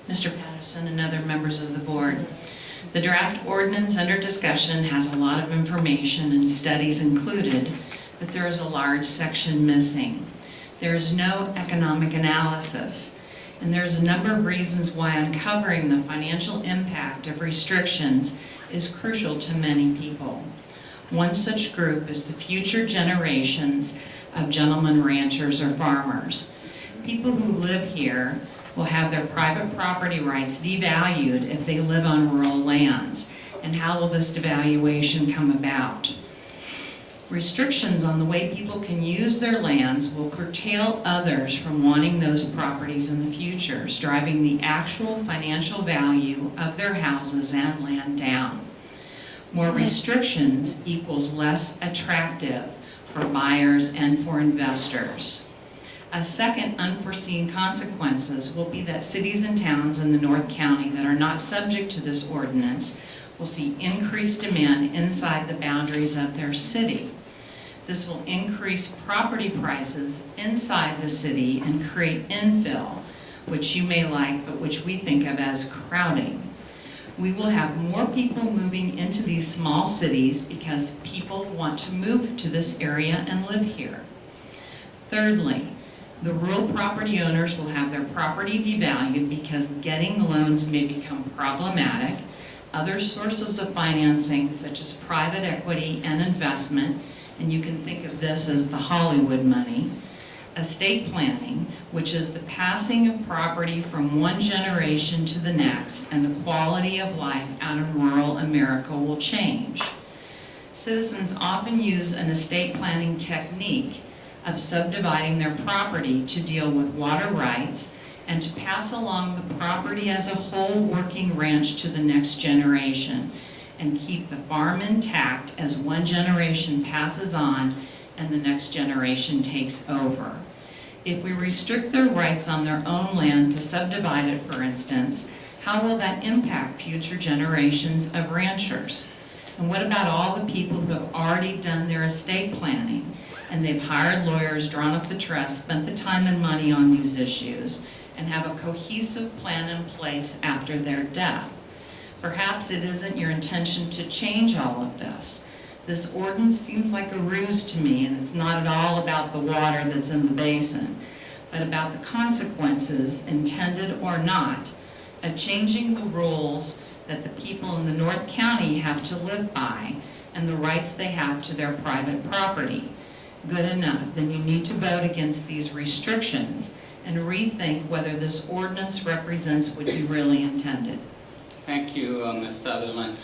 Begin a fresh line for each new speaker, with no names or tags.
Mr. Patterson and other members of the board. The draft ordinance under discussion has a lot of information and studies included, but there is a large section missing. There is no economic analysis, and there's a number of reasons why uncovering the financial impact of restrictions is crucial to many people. One such group is the future generations of gentlemen ranchers or farmers. People who live here will have their private property rights devalued if they live on rural lands. And how will this devaluation come about? Restrictions on the way people can use their lands will curtail others from wanting those properties in the future, driving the actual financial value of their houses and land down. More restrictions equals less attractive for buyers and for investors. A second unforeseen consequences will be that cities and towns in the North County that are not subject to this ordinance will see increased demand inside the boundaries of their city. This will increase property prices inside the city and create infill, which you may like, but which we think of as crowding. We will have more people moving into these small cities because people want to move to this area and live here. Thirdly, the rural property owners will have their property devalued because getting loans may become problematic. Other sources of financing, such as private equity and investment, and you can think of this as the Hollywood money, estate planning, which is the passing of property from one generation to the next, and the quality of life out in rural America will change. Citizens often use an estate planning technique of subdividing their property to deal with water rights and to pass along the property as a whole working ranch to the next generation and keep the farm intact as one generation passes on and the next generation takes over. If we restrict their rights on their own land to subdivide it, for instance, how will that impact future generations of ranchers? And what about all the people who have already done their estate planning and they've hired lawyers, drawn up the trust, spent the time and money on these issues, and have a cohesive plan in place after their death? Perhaps it isn't your intention to change all of this. This ordinance seems like a ruse to me, and it's not at all about the water that's in the basin, but about the consequences, intended or not, of changing the rules that the people in the North County have to live by and the rights they have to their private property. Good enough, then you need to vote against these restrictions and rethink whether this ordinance represents what you really intended.
Thank you, Ms. Sutherland.